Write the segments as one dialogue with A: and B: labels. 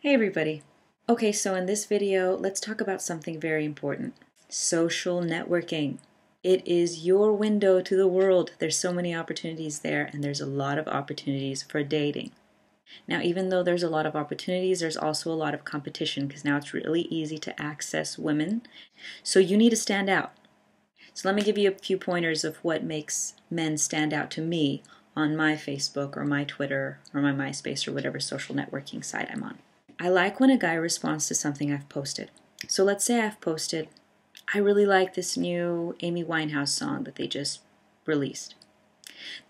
A: Hey everybody. Okay, so in this video, let's talk about something very important. Social networking. It is your window to the world. There's so many opportunities there, and there's a lot of opportunities for dating. Now, even though there's a lot of opportunities, there's also a lot of competition because now it's really easy to access women. So you need to stand out. So let me give you a few pointers of what makes men stand out to me on my Facebook or my Twitter or my MySpace or whatever social networking site I'm on. I like when a guy responds to something I've posted. So let's say I've posted, I really like this new Amy Winehouse song that they just released.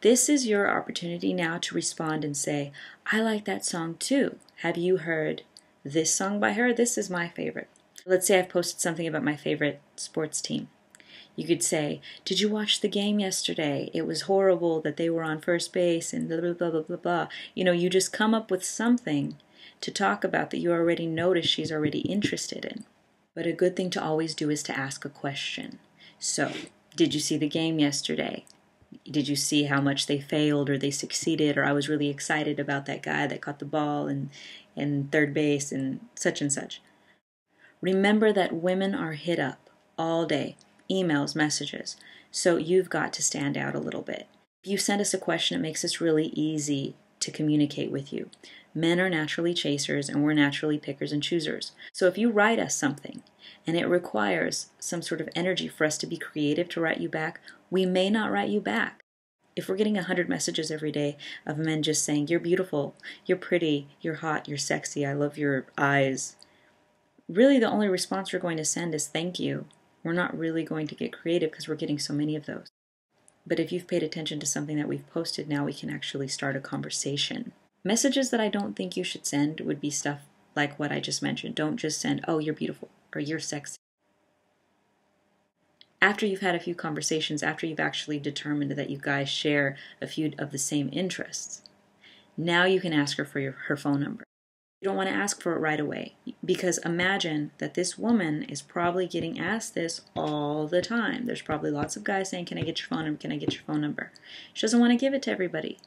A: This is your opportunity now to respond and say, I like that song too. Have you heard this song by her? This is my favorite. Let's say I've posted something about my favorite sports team. You could say, did you watch the game yesterday? It was horrible that they were on first base and blah, blah, blah, blah, blah, blah. You just come up with something to talk about that you already notice she's already interested in. But a good thing to always do is to ask a question. So, did you see the game yesterday? Did you see how much they failed or they succeeded? Or I was really excited about that guy that caught the ball in third base and such. Remember that women are hit up all day. Emails, messages. So you've got to stand out a little bit. If you send us a question, it makes us really easy to communicate with you. Men are naturally chasers and we're naturally pickers and choosers. So if you write us something and it requires some sort of energy for us to be creative to write you back, we may not write you back. If we're getting 100 messages every day of men just saying, you're beautiful, you're pretty, you're hot, you're sexy, I love your eyes, really the only response we're going to send is thank you. We're not really going to get creative because we're getting so many of those. But if you've paid attention to something that we've posted, now we can actually start a conversation. Messages that I don't think you should send would be stuff like what I just mentioned. Don't just send, oh, you're beautiful, or you're sexy. After you've had a few conversations, after you've actually determined that you guys share a few of the same interests, now you can ask her for her phone number. You don't want to ask for it right away because imagine that this woman is probably getting asked this all the time. There's probably lots of guys saying, can I get your phone number? Can I get your phone number? She doesn't want to give it to everybody.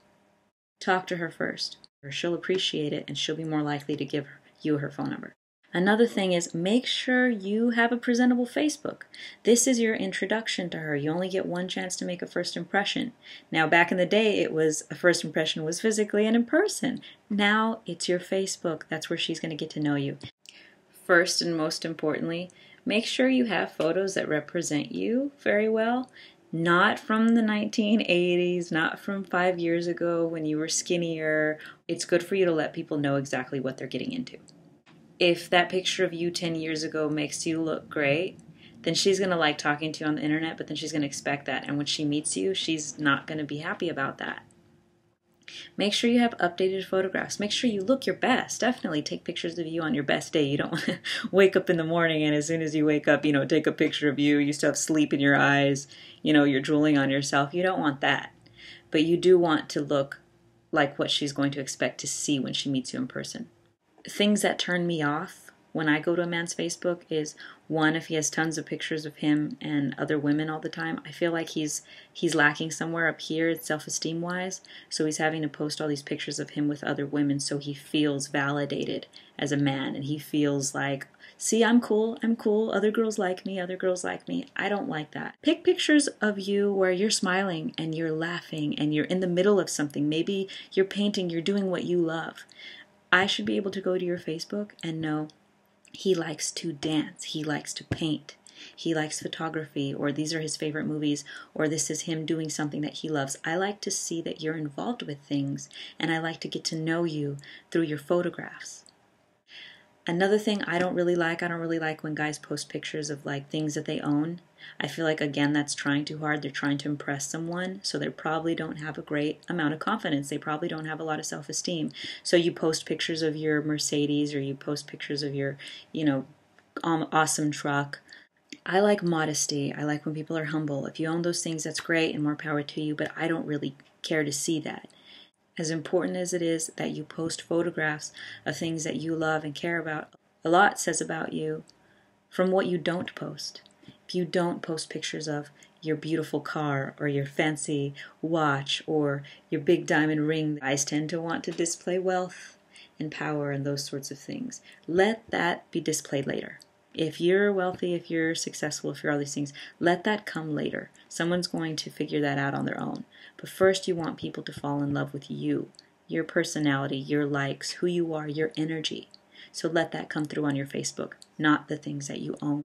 A: Talk to her first. She'll appreciate it and she'll be more likely to give you her phone number. Another thing is make sure you have a presentable Facebook. This is your introduction to her. You only get one chance to make a first impression. Now, back in the day, it was a first impression was physically and in person. Now it's your Facebook. That's where she's going to get to know you. First and most importantly, make sure you have photos that represent you very well. Not from the 1980s, not from 5 years ago when you were skinnier. It's good for you to let people know exactly what they're getting into. If that picture of you 10 years ago makes you look great, then she's going to like talking to you on the internet, but then she's going to expect that. And when she meets you, she's not going to be happy about that. Make sure you have updated photographs. Make sure you look your best. Definitely take pictures of you on your best day. You don't want to wake up in the morning and as soon as you wake up, take a picture of you. You still have sleep in your eyes. You're drooling on yourself. You don't want that. But you do want to look like what she's going to expect to see when she meets you in person. Things that turn me off when I go to a man's Facebook is, one, if he has tons of pictures of him and other women all the time, I feel like he's lacking somewhere up here self-esteem wise, so he's having to post all these pictures of him with other women so he feels validated as a man and he feels like, see, I'm cool, other girls like me. I don't like that. Pick pictures of you where you're smiling and you're laughing and you're in the middle of something. Maybe you're painting, you're doing what you love. I should be able to go to your Facebook and know he likes to dance, he likes to paint, he likes photography, or these are his favorite movies, or this is him doing something that he loves. I like to see that you're involved with things, and I like to get to know you through your photographs. Another thing I don't really like when guys post pictures of like things that they own. I feel like, again, that's trying too hard. They're trying to impress someone, so they probably don't have a great amount of confidence. They probably don't have a lot of self-esteem. So you post pictures of your Mercedes or you post pictures of your, awesome truck. I like modesty. I like when people are humble. If you own those things, that's great and more power to you, but I don't really care to see that. As important as it is that you post photographs of things that you love and care about, a lot says about you from what you don't post. If you don't post pictures of your beautiful car or your fancy watch or your big diamond ring, guys tend to want to display wealth and power and those sorts of things. Let that be displayed later. If you're wealthy, if you're successful, if you're all these things, let that come later. Someone's going to figure that out on their own. But first you want people to fall in love with you, your personality, your likes, who you are, your energy. So let that come through on your Facebook, not the things that you own.